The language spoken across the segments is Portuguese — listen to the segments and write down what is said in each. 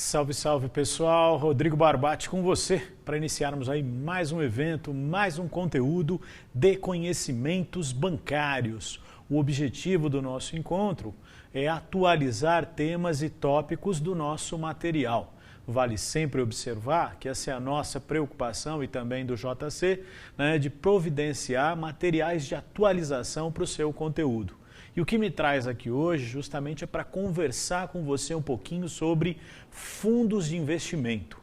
Salve, salve pessoal, Rodrigo Barbati com você para iniciarmos aí mais um evento, mais um conteúdo de conhecimentos bancários. O objetivo do nosso encontro é atualizar temas e tópicos do nosso material. Vale sempre observar que essa é a nossa preocupação e também do JC, né, de providenciar materiais de atualização para o seu conteúdo. E o que me traz aqui hoje justamente é para conversar com você um pouquinho sobre fundos de investimento.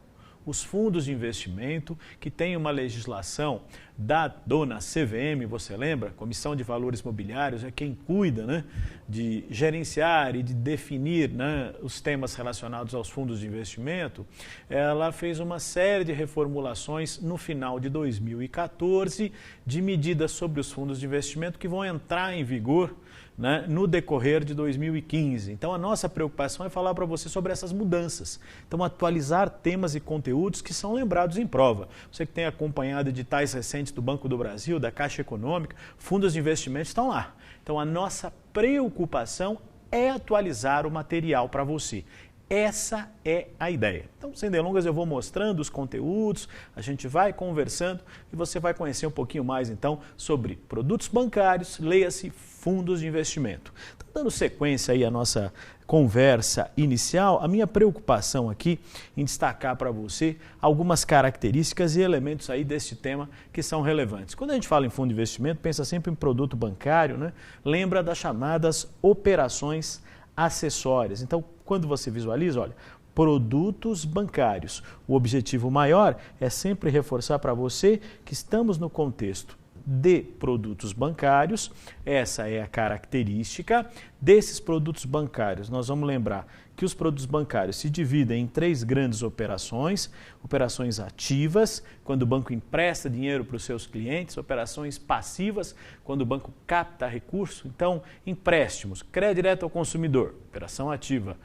Os fundos de investimento que tem uma legislação da dona CVM, você lembra? Comissão de Valores Mobiliários é quem cuida, né, de gerenciar e de definir, né, os temas relacionados aos fundos de investimento. Ela fez uma série de reformulações no final de 2014 de medidas sobre os fundos de investimento que vão entrar em vigor, né, no decorrer de 2015. Então a nossa preocupação é falar para você sobre essas mudanças. Então atualizar temas e conteúdos que são lembrados em prova. Você que tem acompanhado editais recentes do Banco do Brasil, da Caixa Econômica, fundos de investimento estão lá. Então a nossa preocupação é atualizar o material para você. Essa é a ideia. Então, sem delongas, eu vou mostrando os conteúdos, a gente vai conversando e você vai conhecer um pouquinho mais, então, sobre produtos bancários, leia-se fundos de investimento. Então, dando sequência aí à nossa conversa inicial, a minha preocupação aqui em destacar para você algumas características e elementos aí deste tema que são relevantes. Quando a gente fala em fundo de investimento, pensa sempre em produto bancário, né? Lembra das chamadas operações acessórias. Então, quando você visualiza, olha, produtos bancários. O objetivo maior é sempre reforçar para você que estamos no contexto de produtos bancários. Essa é a característica desses produtos bancários. Nós vamos lembrar que os produtos bancários se dividem em três grandes operações: operações ativas, quando o banco empresta dinheiro para os seus clientes; operações passivas, quando o banco capta recurso, então empréstimos, crédito direto ao consumidor, operação ativa;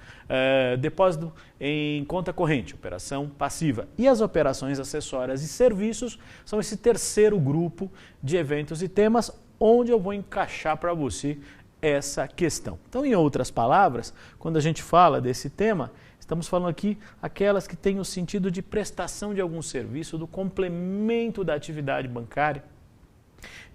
depósito em conta corrente, operação passiva; e as operações acessórias e serviços são esse terceiro grupo de eventos e temas onde eu vou encaixar para você essa questão. Então, em outras palavras, quando a gente fala desse tema, estamos falando aqui aquelas que têm o sentido de prestação de algum serviço, do complemento da atividade bancária.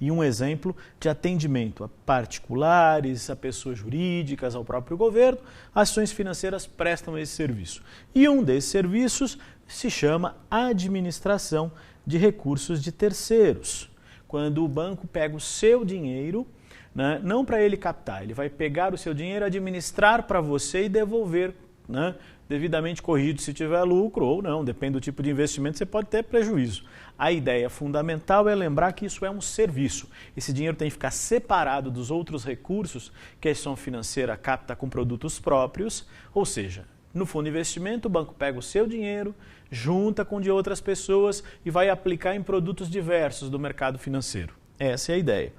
E um exemplo de atendimento a particulares, a pessoas jurídicas, ao próprio governo, ações financeiras prestam esse serviço. E um desses serviços se chama administração de recursos de terceiros. Quando o banco pega o seu dinheiro, né, não para ele captar, ele vai pegar o seu dinheiro, administrar para você e devolver, né, devidamente corrigido se tiver lucro ou não, depende do tipo de investimento, você pode ter prejuízo. A ideia fundamental é lembrar que isso é um serviço. Esse dinheiro tem que ficar separado dos outros recursos que a instituição financeira capta com produtos próprios, ou seja, no fundo de investimento, o banco pega o seu dinheiro, junta com o de outras pessoas e vai aplicar em produtos diversos do mercado financeiro. Essa é a ideia.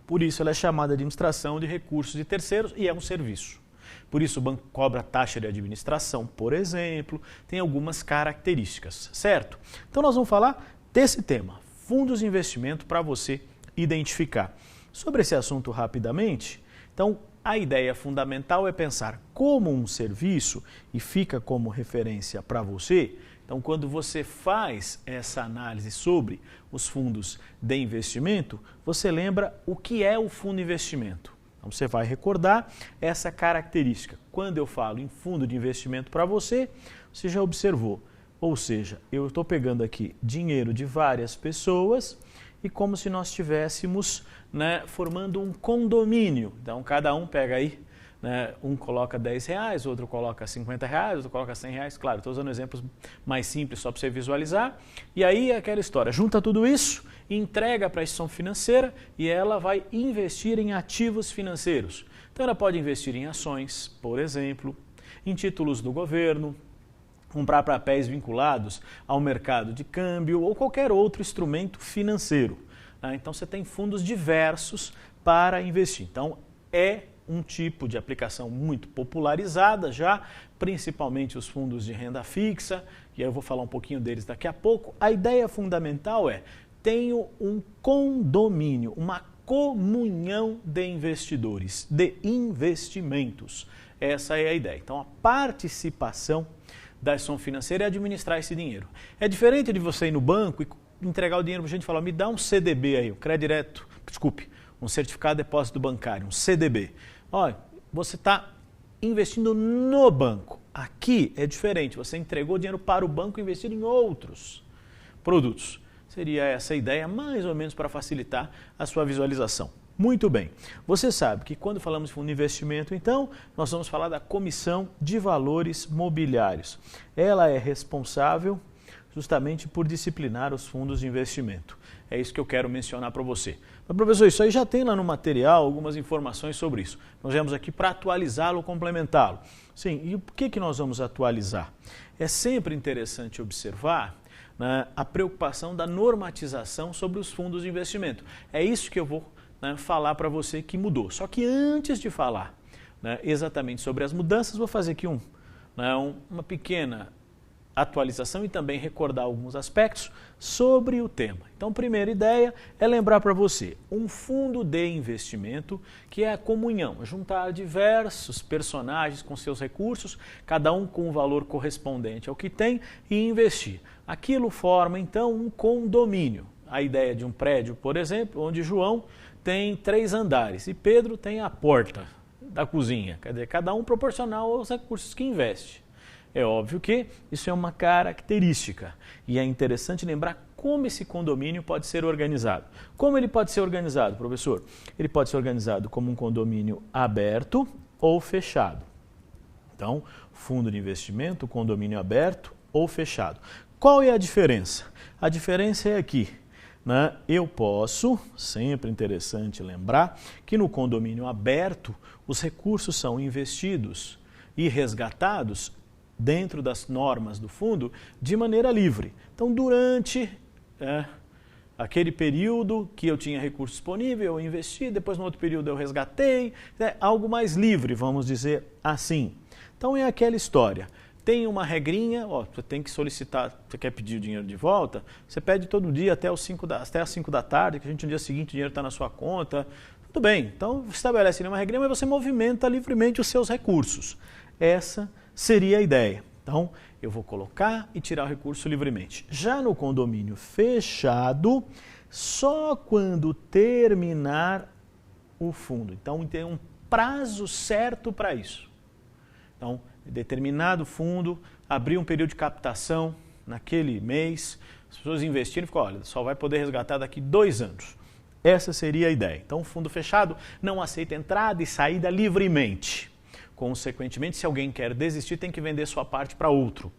Por isso ela é chamada de administração de recursos de terceiros e é um serviço. Por isso o banco cobra taxa de administração, por exemplo, tem algumas características, certo? Então nós vamos falar desse tema, fundos de investimento, para você identificar. Sobre esse assunto rapidamente, então a ideia fundamental é pensar como um serviço e fica como referência para você. Então, quando você faz essa análise sobre os fundos de investimento, você lembra o que é o fundo de investimento. Então, você vai recordar essa característica. Quando eu falo em fundo de investimento para você, você já observou. Ou seja, eu estou pegando aqui dinheiro de várias pessoas e como se nós estivéssemos, né, formando um condomínio. Então, cada um pega aí, né, um coloca R$10, outro coloca R$50, outro coloca R$100. Claro, estou usando exemplos mais simples só para você visualizar. E aí é aquela história, junta tudo isso, entrega para a instituição financeira e ela vai investir em ativos financeiros. Então ela pode investir em ações, por exemplo, em títulos do governo, comprar papéis vinculados ao mercado de câmbio ou qualquer outro instrumento financeiro. Então você tem fundos diversos para investir. Então é um tipo de aplicação muito popularizada já, principalmente os fundos de renda fixa, e eu vou falar um pouquinho deles daqui a pouco. A ideia fundamental é: tenho um condomínio, uma comunhão de investidores, de investimentos. Essa é a ideia. Então, a participação da instituição financeira é administrar esse dinheiro. É diferente de você ir no banco e entregar o dinheiro para a gente e falar, me dá um CDB aí, um certificado de depósito bancário, um CDB. Olha, você está investindo no banco. Aqui é diferente, você entregou dinheiro para o banco investido em outros produtos. Seria essa a ideia, mais ou menos, para facilitar a sua visualização. Muito bem. Você sabe que quando falamos de fundo de investimento, então, nós vamos falar da Comissão de Valores Mobiliários. Ela é responsável justamente por disciplinar os fundos de investimento. É isso que eu quero mencionar para você. Mas, professor, isso aí já tem lá no material algumas informações sobre isso. Nós viemos aqui para atualizá-lo, complementá-lo. Sim, e por que nós vamos atualizar? É sempre interessante observar, né, a preocupação da normatização sobre os fundos de investimento. É isso que eu vou, né, falar para você que mudou. Só que antes de falar, né, exatamente sobre as mudanças, vou fazer aqui uma pequena atualização e também recordar alguns aspectos sobre o tema. Então, primeira ideia é lembrar para você um fundo de investimento que é a comunhão, juntar diversos personagens com seus recursos, cada um com o valor correspondente ao que tem e investir. Aquilo forma, então, um condomínio. A ideia de um prédio, por exemplo, onde João tem 3 andares e Pedro tem a porta da cozinha, quer dizer, cada um proporcional aos recursos que investe. É óbvio que isso é uma característica e é interessante lembrar como esse condomínio pode ser organizado. Como ele pode ser organizado, professor? Ele pode ser organizado como um condomínio aberto ou fechado. Então, fundo de investimento, condomínio aberto ou fechado. Qual é a diferença? A diferença é aqui, né? Eu posso, sempre interessante lembrar, que no condomínio aberto os recursos são investidos e resgatados dentro das normas do fundo, de maneira livre. Então, durante aquele período que eu tinha recurso disponível, eu investi, depois no outro período eu resgatei, algo mais livre, vamos dizer assim. Então, é aquela história. Tem uma regrinha, você tem que solicitar, você quer pedir o dinheiro de volta, você pede todo dia até as 5 da tarde, que no dia seguinte o dinheiro está na sua conta. Tudo bem, então estabelece uma regrinha, mas você movimenta livremente os seus recursos. Essa seria a ideia. Então, eu vou colocar e tirar o recurso livremente. Já no condomínio fechado, só quando terminar o fundo. Então, tem um prazo certo para isso. Então, determinado fundo, abrir um período de captação naquele mês, as pessoas investirem e ficam, olha, só vai poder resgatar daqui 2 anos. Essa seria a ideia. Então, o fundo fechado não aceita entrada e saída livremente. Consequentemente, se alguém quer desistir, tem que vender sua parte para outro.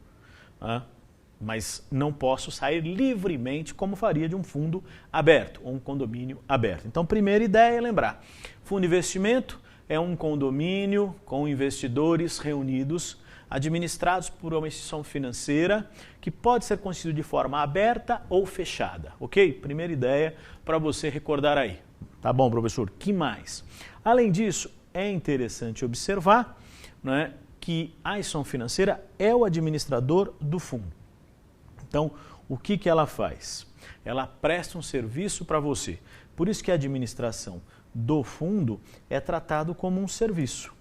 Mas não posso sair livremente como faria de um fundo aberto ou um condomínio aberto. Então, primeira ideia é lembrar, fundo de investimento é um condomínio com investidores reunidos, administrados por uma instituição financeira que pode ser constituído de forma aberta ou fechada, ok? Primeira ideia para você recordar aí. Tá bom, professor? Que mais? Além disso, é interessante observar, né, que a instituição financeira é o administrador do fundo. Então, o que ela faz? Ela presta um serviço para você. Por isso que a administração do fundo é tratado como um serviço.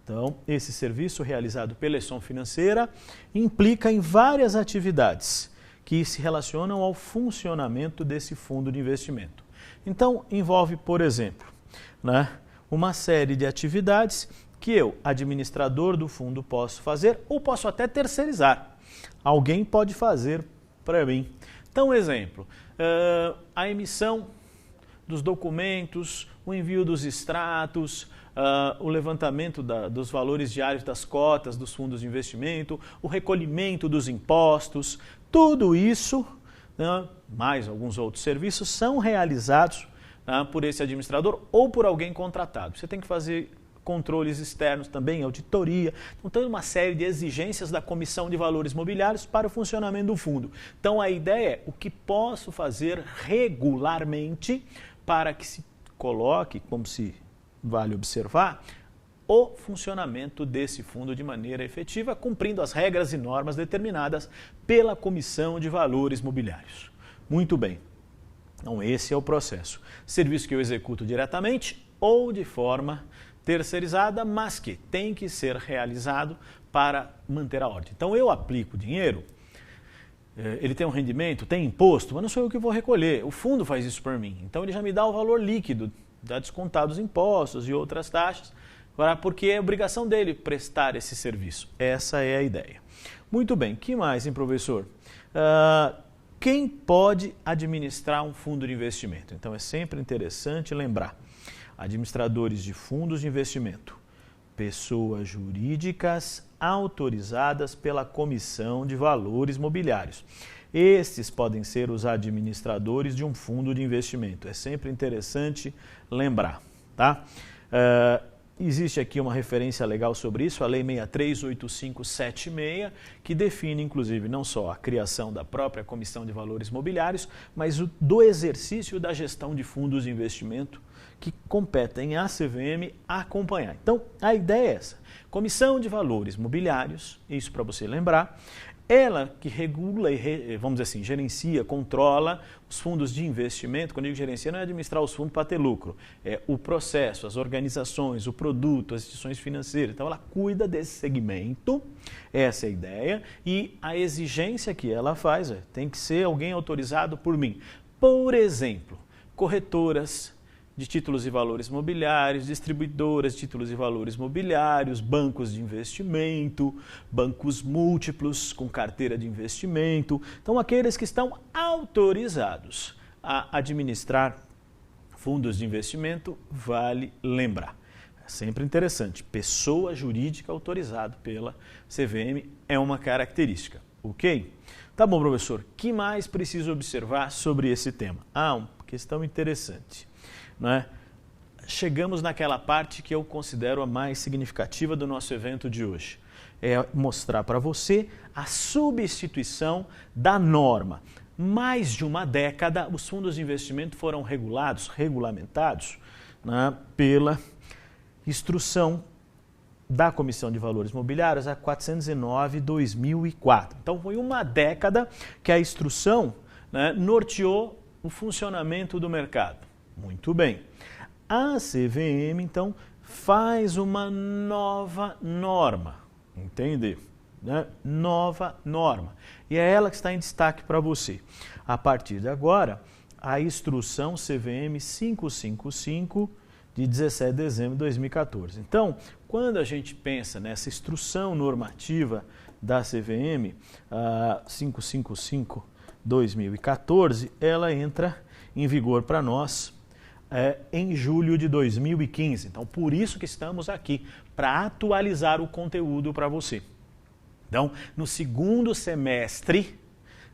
Então, esse serviço realizado pela instituição financeira implica em várias atividades que se relacionam ao funcionamento desse fundo de investimento. Então, envolve, por exemplo, né, uma série de atividades que eu, administrador do fundo, posso fazer ou posso até terceirizar. Alguém pode fazer para mim. Então, exemplo, a emissão dos documentos, o envio dos extratos, o levantamento dos valores diários das cotas dos fundos de investimento, o recolhimento dos impostos, tudo isso, né, mais alguns outros serviços, são realizados por esse administrador ou por alguém contratado. Você tem que fazer controles externos também, auditoria. Então, tem uma série de exigências da Comissão de Valores Mobiliários para o funcionamento do fundo. Então, a ideia é o que posso fazer regularmente para que se coloque, como se vale observar, o funcionamento desse fundo de maneira efetiva, cumprindo as regras e normas determinadas pela Comissão de Valores Mobiliários. Muito bem. Então, esse é o processo. Serviço que eu executo diretamente ou de forma terceirizada, mas que tem que ser realizado para manter a ordem. Então eu aplico dinheiro, ele tem um rendimento, tem imposto, mas não sou eu que vou recolher, o fundo faz isso por mim. Então ele já me dá o valor líquido, dá descontado os impostos e outras taxas, porque é obrigação dele prestar esse serviço. Essa é a ideia. Muito bem, que mais, hein, professor? Quem pode administrar um fundo de investimento? Então é sempre interessante lembrar. Administradores de fundos de investimento, pessoas jurídicas autorizadas pela Comissão de Valores Mobiliários. Estes podem ser os administradores de um fundo de investimento. É sempre interessante lembrar, tá? Existe aqui uma referência legal sobre isso, a Lei 638576, que define, inclusive, não só a criação da própria Comissão de Valores Mobiliários, mas do exercício da gestão de fundos de investimento que competem à CVM acompanhar. Então, a ideia é essa. Comissão de Valores Mobiliários, isso para você lembrar, ela que regula e, vamos dizer assim, gerencia, controla os fundos de investimento. Quando eu digo gerencia, não é administrar os fundos para ter lucro. É o processo, as organizações, o produto, as instituições financeiras. Então, ela cuida desse segmento, essa é a ideia. E a exigência que ela faz tem que ser alguém autorizado por mim. Por exemplo, corretoras de títulos e valores mobiliários, distribuidoras de títulos e valores mobiliários, bancos de investimento, bancos múltiplos com carteira de investimento. Então, aqueles que estão autorizados a administrar fundos de investimento, vale lembrar. É sempre interessante, pessoa jurídica autorizada pela CVM é uma característica, ok? Tá bom, professor, o que mais preciso observar sobre esse tema? Uma questão interessante. Né? Chegamos naquela parte que eu considero a mais significativa do nosso evento de hoje. É mostrar para você a substituição da norma. Mais de uma década, os fundos de investimento foram regulamentados, né, pela instrução da Comissão de Valores Mobiliários, a 409/2004. Então, foi uma década que a instrução, né, norteou o funcionamento do mercado. Muito bem. A CVM, então, faz uma nova norma, entende? Né? Nova norma. E é ela que está em destaque para você. A partir de agora, a instrução CVM 555, de 17 de dezembro de 2014. Então, quando a gente pensa nessa instrução normativa da CVM 555/2014, ela entra em vigor para nós em julho de 2015. Então, por isso que estamos aqui, para atualizar o conteúdo para você. Então, no segundo semestre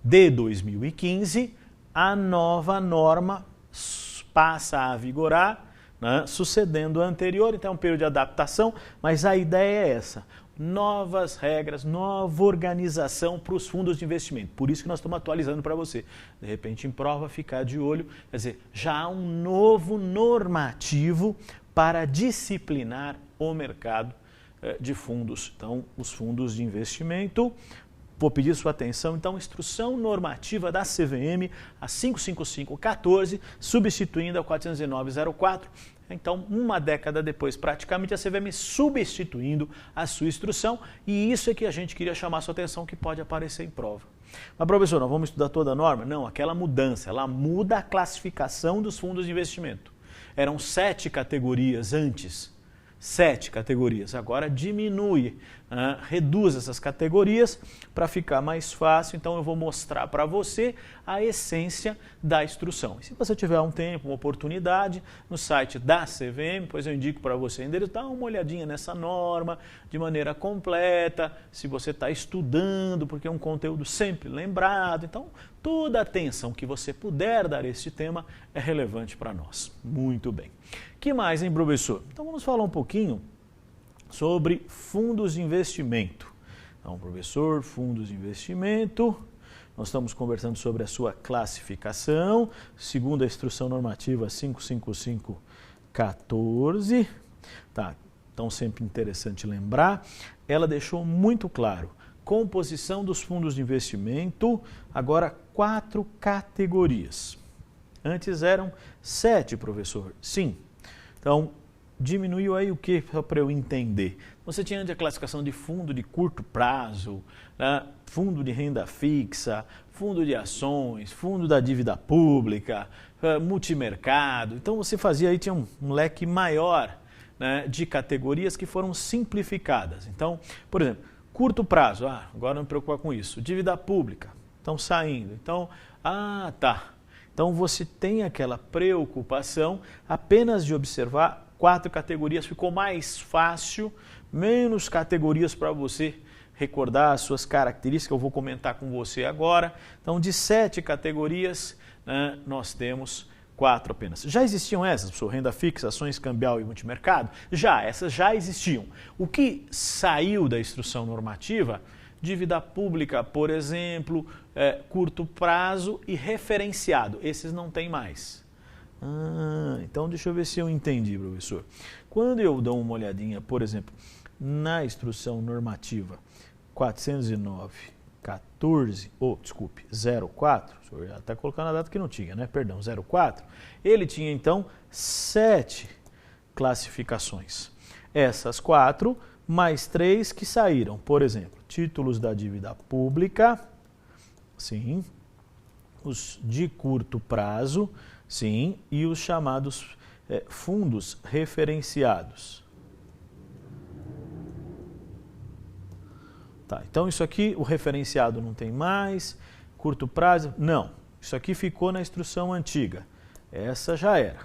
de 2015, a nova norma passa a vigorar, né, sucedendo a anterior. Então, é um período de adaptação, mas a ideia é essa. Novas regras, nova organização para os fundos de investimento. Por isso que nós estamos atualizando para você. De repente, em prova, ficar de olho. Quer dizer, já há um novo normativo para disciplinar o mercado de fundos. Então, os fundos de investimento. Vou pedir sua atenção. Então, instrução normativa da CVM, a 555/14, substituindo a 409/04. Então, uma década depois, praticamente, a CVM substituindo a sua instrução, e isso é que a gente queria chamar a sua atenção, que pode aparecer em prova. Mas, professor, nós vamos estudar toda a norma? Não, aquela mudança, ela muda a classificação dos fundos de investimento. Eram 7 categorias antes, 7 categorias, agora diminui, reduz essas categorias para ficar mais fácil. Então eu vou mostrar para você a essência da instrução. E se você tiver um tempo, uma oportunidade, no site da CVM, pois eu indico para você ainda dar uma olhadinha nessa norma de maneira completa, se você está estudando, porque é um conteúdo sempre lembrado. Então toda a atenção que você puder dar a este tema é relevante para nós. Muito bem. Que mais, hein, professor? Então vamos falar um pouquinho sobre fundos de investimento. Então, professor, fundos de investimento, nós estamos conversando sobre a sua classificação, segundo a instrução normativa 555/14. Tá, então sempre interessante lembrar, ela deixou muito claro, composição dos fundos de investimento, agora 4 categorias. Antes eram 7, professor. Sim. Então, diminuiu aí o que, só para eu entender? Você tinha a classificação de fundo de curto prazo, né? Fundo de renda fixa, fundo de ações, fundo da dívida pública, multimercado. Então você fazia aí, tinha um leque maior, né, de categorias que foram simplificadas. Então, por exemplo, curto prazo, agora não me preocupar com isso. Dívida pública, estão saindo. Então, tá. Então você tem aquela preocupação apenas de observar 4 categorias, ficou mais fácil, menos categorias para você recordar as suas características, eu vou comentar com você agora. Então, de 7 categorias, né, nós temos 4 apenas. Já existiam essas, professor? Renda fixa, ações, cambial e multimercado? Já, essas já existiam. O que saiu da instrução normativa? Dívida pública, por exemplo, curto prazo e referenciado. Esses não tem mais. Então deixa eu ver se eu entendi, professor. Quando eu dou uma olhadinha, por exemplo, na instrução normativa 409, 14, 04, o senhor já está colocando a data que não tinha, né? Perdão, 04. Ele tinha então 7 classificações. Essas 4 mais 3 que saíram, por exemplo, títulos da dívida pública, sim, os de curto prazo, sim, e os chamados fundos referenciados. Tá, então isso aqui, o referenciado não tem mais, curto prazo, não. Isso aqui ficou na instrução antiga. Essa já era.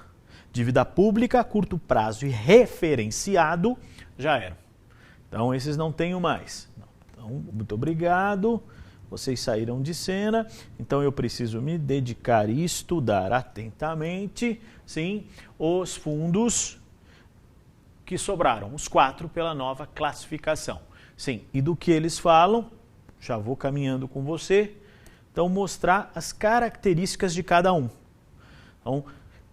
Dívida pública, curto prazo e referenciado já era. Então esses não tenho mais. Então, muito obrigado. Vocês saíram de cena, então eu preciso me dedicar e estudar atentamente, sim, os fundos que sobraram, os 4 pela nova classificação. Sim, e do que eles falam, já vou caminhando com você, então mostrar as características de cada um. Então,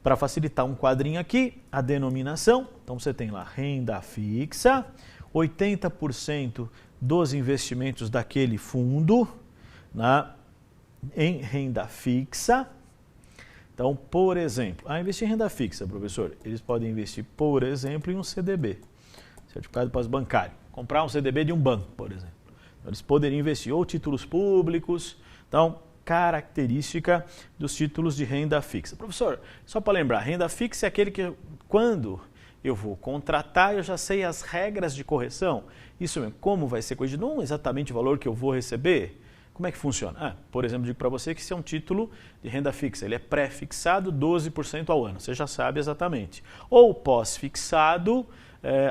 para facilitar um quadrinho aqui, a denominação, então você tem lá renda fixa, 80% dos investimentos daquele fundo, em renda fixa. Então, por exemplo, investir em renda fixa, professor, eles podem investir, por exemplo, em um CDB, Certificado de Depósito Bancário. Comprar um CDB de um banco, por exemplo. Então, eles poderiam investir ou títulos públicos. Então, característica dos títulos de renda fixa. Professor, só para lembrar, renda fixa é aquele que, quando eu vou contratar, eu já sei as regras de correção. Isso mesmo, como vai ser corrigido, não exatamente o valor que eu vou receber. Como é que funciona? Por exemplo, digo para você que esse é um título de renda fixa, ele é pré-fixado 12% ao ano, você já sabe exatamente. Ou pós-fixado,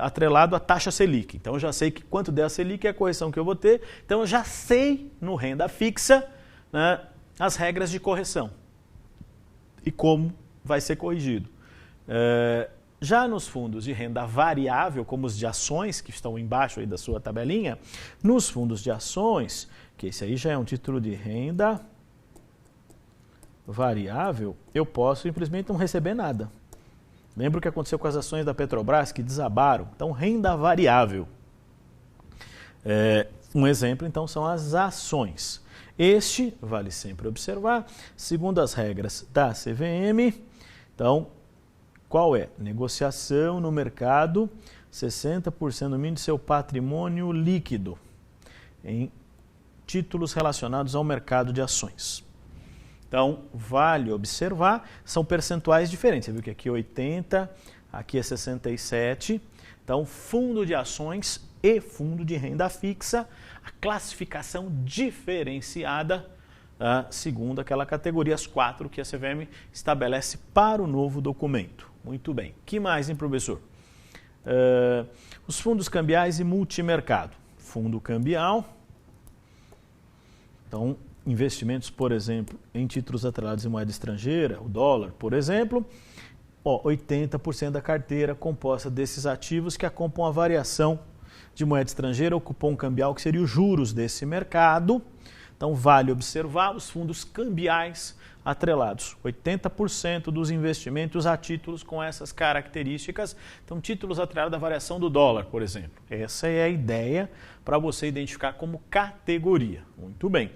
atrelado à taxa Selic. Então eu já sei que quanto der a Selic é a correção que eu vou ter, então eu já sei no renda fixa, né, as regras de correção e como vai ser corrigido. Já nos fundos de renda variável, como os de ações, que estão embaixo aí da sua tabelinha, nos fundos de ações, que esse aí já é um título de renda variável, eu posso simplesmente não receber nada. Lembra o que aconteceu com as ações da Petrobras, que desabaram? Então, renda variável. Um exemplo, então, são as ações. Este, vale sempre observar, segundo as regras da CVM, então, qual é? Negociação no mercado, 60% no mínimo de seu patrimônio líquido em títulos relacionados ao mercado de ações. Então, vale observar, são percentuais diferentes. Você viu que aqui é 80, aqui é 67. Então, fundo de ações e fundo de renda fixa, a classificação diferenciada, segundo aquela categoria, as 4 que a CVM estabelece para o novo documento. Muito bem. Que mais, hein, professor? Os fundos cambiais e multimercado. Fundo cambial. Então, investimentos, por exemplo, em títulos atrelados em moeda estrangeira, o dólar, por exemplo, 80% da carteira composta desses ativos que acompanham a variação de moeda estrangeira, o cupom cambial, que seria os juros desse mercado. Então, vale observar os fundos cambiais atrelados. 80% dos investimentos a títulos com essas características. Então, títulos atrelados à variação do dólar, por exemplo. Essa é a ideia para você identificar como categoria. Muito bem.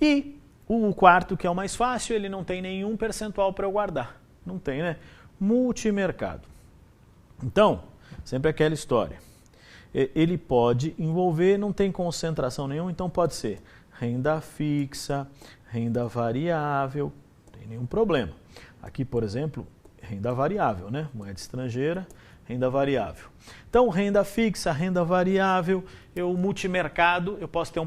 E o quarto, que é o mais fácil, ele não tem nenhum percentual para eu guardar. Não tem, né? Multimercado. Então, Sempre aquela história. Ele pode envolver, não tem concentração nenhuma, então pode ser renda fixa, renda variável, não tem nenhum problema. Aqui, por exemplo, renda variável, né? Moeda estrangeira, renda variável. Então, renda fixa, renda variável, multimercado, eu posso ter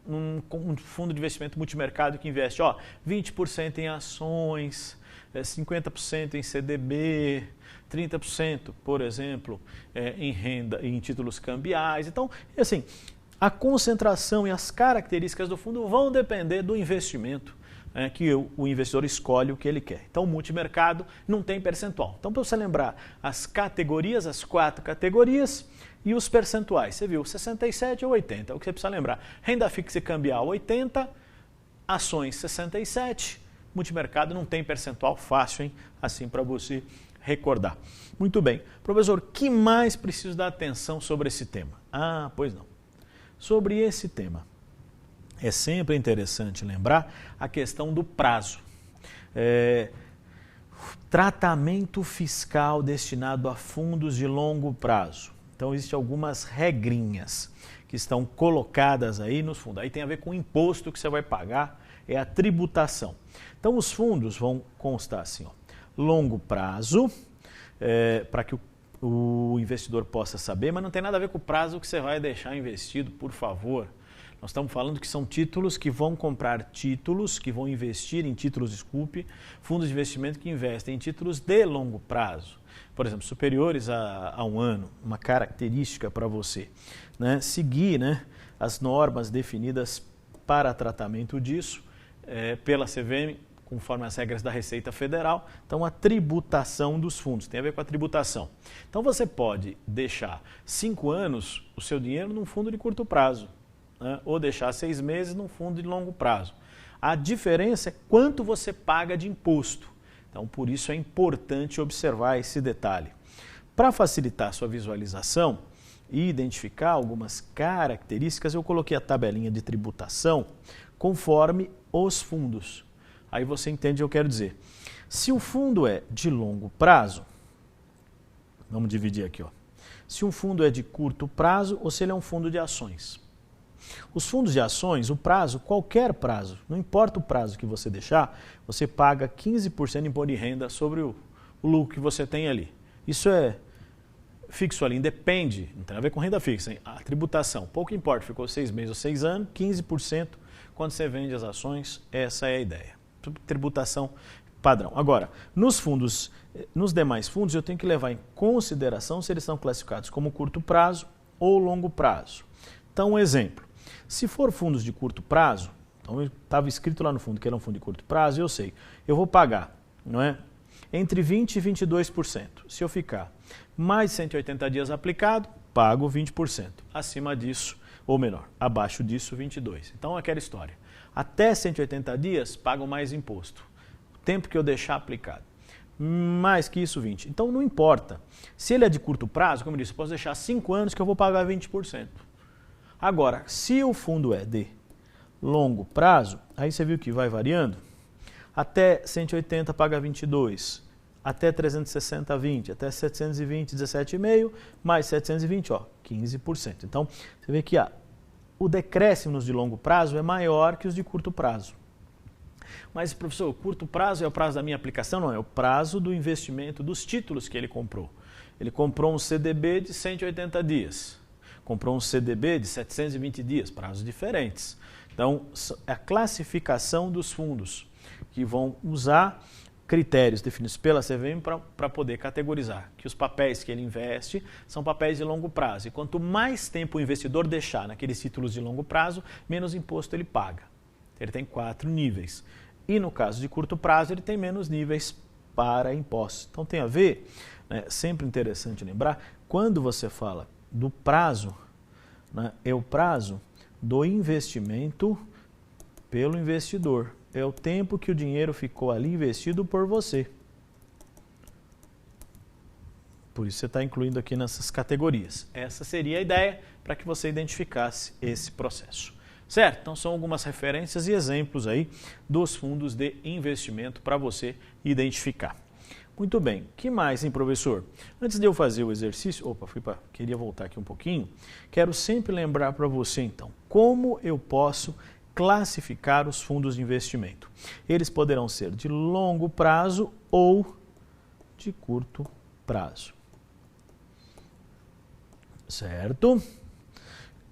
um fundo de investimento multimercado que investe 20% em ações, 50% em CDB, 30%, por exemplo, em renda, em títulos cambiais. Então, assim, a concentração e as características do fundo vão depender do investimento que o investidor escolhe o que ele quer. Então, o multimercado não tem percentual. Então, para você lembrar as categorias, as 4 categorias e os percentuais. Você viu, 67 ou 80, é o que você precisa lembrar. Renda fixa e cambial, 80, ações, 67, multimercado não tem percentual, fácil, hein? Assim para você recordar. Muito bem. Professor, que mais preciso dar atenção sobre esse tema? Ah, pois não. Sobre esse tema, é sempre interessante lembrar a questão do prazo. Tratamento fiscal destinado a fundos de longo prazo. Então, existem algumas regrinhas que estão colocadas aí nos fundos. Aí tem a ver com o imposto que você vai pagar, é a tributação. Então, os fundos vão constar assim, longo prazo, para que o investidor possa saber, mas não tem nada a ver com o prazo que você vai deixar investido, por favor. Nós estamos falando que são títulos que vão comprar títulos, que vão investir em títulos, desculpe, fundos de investimento que investem em títulos de longo prazo. Por exemplo, superiores a um ano, uma característica para você, né? Seguir, né, as normas definidas para tratamento disso pela CVM, conforme as regras da Receita Federal. Então, a tributação dos fundos tem a ver com a tributação. Então, você pode deixar 5 anos o seu dinheiro num fundo de curto prazo, né? Ou deixar 6 meses num fundo de longo prazo. A diferença é quanto você paga de imposto. Então, por isso é importante observar esse detalhe. Para facilitar a sua visualização e identificar algumas características, eu coloquei a tabelinha de tributação conforme os fundos. Aí você entende o que eu quero dizer. Se o fundo é de longo prazo, vamos dividir aqui, se um fundo é de curto prazo ou se ele é um fundo de ações. Os fundos de ações, o prazo, qualquer prazo, não importa o prazo que você deixar, você paga 15% de imposto de renda sobre o lucro que você tem ali. Isso é fixo ali, independe, não tem a ver com renda fixa, hein? A tributação, pouco importa, ficou 6 meses ou 6 anos, 15% quando você vende as ações, essa é a ideia. Tributação padrão. Agora, nos demais fundos, eu tenho que levar em consideração se eles são classificados como curto prazo ou longo prazo. Então, um exemplo. Se for fundos de curto prazo, então estava escrito lá no fundo que era um fundo de curto prazo, eu sei, eu vou pagar, não é? Entre 20% e 22%. Se eu ficar mais de 180 dias aplicado, pago 20%. Acima disso, ou melhor, abaixo disso, 22%. Então, aquela história. Até 180 dias, pago mais imposto. O tempo que eu deixar aplicado. Mais que isso, 20%. Então, não importa. Se ele é de curto prazo, como eu disse, eu posso deixar 5 anos que eu vou pagar 20%. Agora, se o fundo é de longo prazo, aí você viu que vai variando. Até 180 paga 22%, até 360, 20%, até 720, 17,5%, mais 720, 15%. Então, você vê que o decréscimo nos de longo prazo é maior que os de curto prazo. Mas, professor, o curto prazo é o prazo da minha aplicação? Não, é o prazo do investimento dos títulos que ele comprou. Ele comprou um CDB de 180 dias. Comprou um CDB de 720 dias, prazos diferentes. Então, é a classificação dos fundos que vão usar critérios definidos pela CVM para poder categorizar que os papéis que ele investe são papéis de longo prazo. E quanto mais tempo o investidor deixar naqueles títulos de longo prazo, menos imposto ele paga. Ele tem 4 níveis. E no caso de curto prazo, ele tem menos níveis para impostos. Então tem a ver, né, sempre interessante lembrar, quando você fala do prazo, né, é o prazo do investimento pelo investidor. É o tempo que o dinheiro ficou ali investido por você. Por isso você está incluindo aqui nessas categorias. Essa seria a ideia para que você identificasse esse processo. Certo? Então são algumas referências e exemplos aí dos fundos de investimento para você identificar. Muito bem. O que mais, hein, professor? Antes de eu fazer o exercício... Opa, queria voltar aqui um pouquinho. Quero sempre lembrar para você, então, como eu posso classificar os fundos de investimento. Eles poderão ser de longo prazo ou de curto prazo. Certo?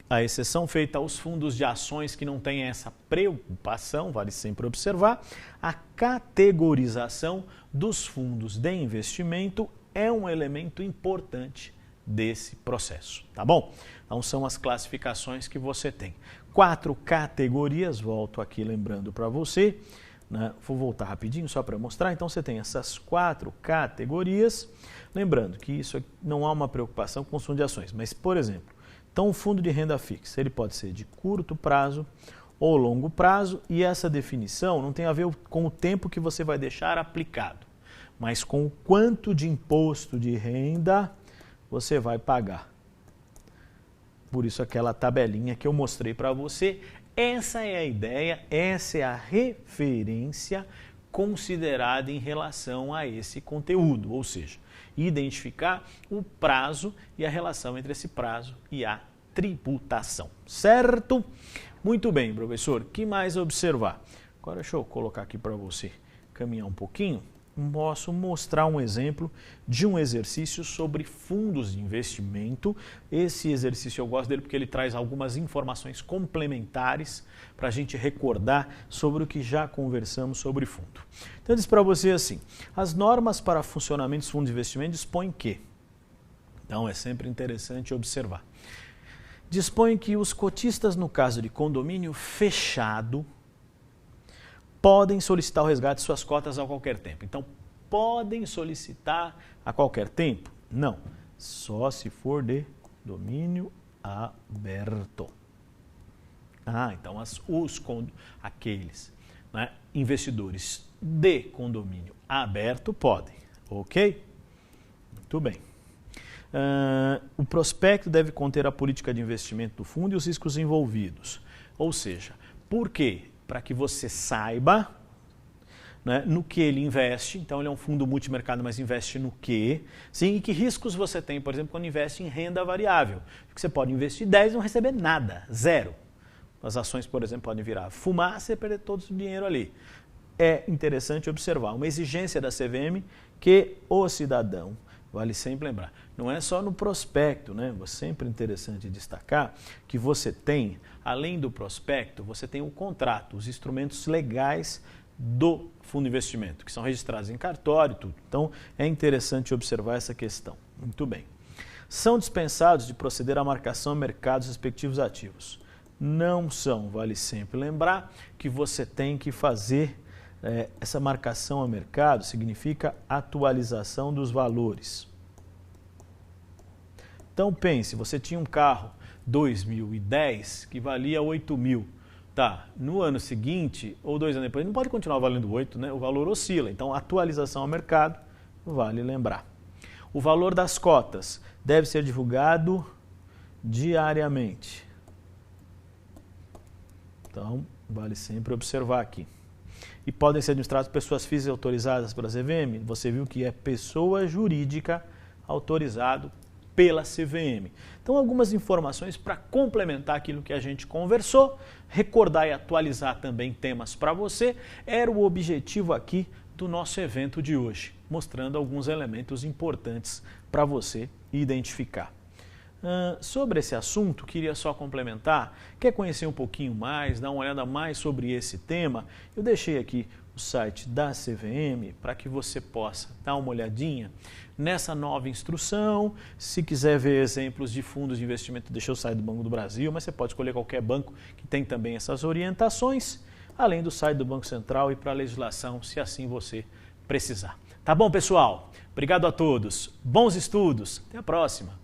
A exceção feita aos fundos de ações que não têm essa preocupação, vale sempre observar, a categorização dos fundos de investimento é um elemento importante desse processo, tá bom? Então são as classificações que você tem. 4 categorias, volto aqui lembrando para você, né? Vou voltar rapidinho só para mostrar. Então você tem essas 4 categorias, lembrando que isso não há uma preocupação com os fundos de ações, mas por exemplo, então, o fundo de renda fixa, ele pode ser de curto prazo ou longo prazo, e essa definição não tem a ver com o tempo que você vai deixar aplicado, mas com o quanto de imposto de renda você vai pagar. Por isso aquela tabelinha que eu mostrei para você, essa é a ideia, essa é a referência considerada em relação a esse conteúdo, ou seja, identificar o prazo e a relação entre esse prazo e a tributação, certo? Muito bem, professor, o que mais observar? Agora deixa eu colocar aqui para você caminhar um pouquinho. Posso mostrar um exemplo de um exercício sobre fundos de investimento. Esse exercício eu gosto dele porque ele traz algumas informações complementares para a gente recordar sobre o que já conversamos sobre fundo. Então, eu disse para você assim, as normas para funcionamento dos fundos de investimento dispõem que? Então, é sempre interessante observar. Dispõe que os cotistas, no caso de condomínio fechado, podem solicitar o resgate de suas cotas a qualquer tempo. Então, podem solicitar a qualquer tempo? Não, só se for de domínio aberto. Então aqueles, né, investidores de condomínio aberto podem, ok? Muito bem. O prospecto deve conter a política de investimento do fundo e os riscos envolvidos. Ou seja, por quê? Para que você saiba, né, no que ele investe. Então, ele é um fundo multimercado, mas investe no quê? Sim, e que riscos você tem, por exemplo, quando investe em renda variável. Porque você pode investir 10 e não receber nada, zero. As ações, por exemplo, podem virar fumaça e perder todo o dinheiro ali. É interessante observar uma exigência da CVM que o cidadão, vale sempre lembrar, não é só no prospecto, né? É sempre interessante destacar que você tem, além do prospecto, você tem o contrato, os instrumentos legais do fundo de investimento, que são registrados em cartório e tudo. Então, é interessante observar essa questão. Muito bem. São dispensados de proceder à marcação a mercados respectivos ativos. Não são, vale sempre lembrar que você tem que fazer essa marcação a mercado, significa atualização dos valores. Então pense, você tinha um carro 2010 que valia 8 mil. Tá, no ano seguinte ou 2 anos depois, não pode continuar valendo 8, né? O valor oscila. Então, atualização ao mercado, vale lembrar. O valor das cotas deve ser divulgado diariamente. Então, vale sempre observar aqui. E podem ser administrados pessoas físicas autorizadas pela CVM. Você viu que é pessoa jurídica autorizado pela CVM. Então, algumas informações para complementar aquilo que a gente conversou, recordar e atualizar também temas para você, era o objetivo aqui do nosso evento de hoje, mostrando alguns elementos importantes para você identificar. Sobre esse assunto, queria só complementar, quer conhecer um pouquinho mais, dar uma olhada mais sobre esse tema, eu deixei aqui o site da CVM para que você possa dar uma olhadinha nessa nova instrução. Se quiser ver exemplos de fundos de investimento, deixa o site do Banco do Brasil, mas você pode escolher qualquer banco que tem também essas orientações, além do site do Banco Central e para a legislação, se assim você precisar. Tá bom, pessoal? Obrigado a todos. Bons estudos. Até a próxima.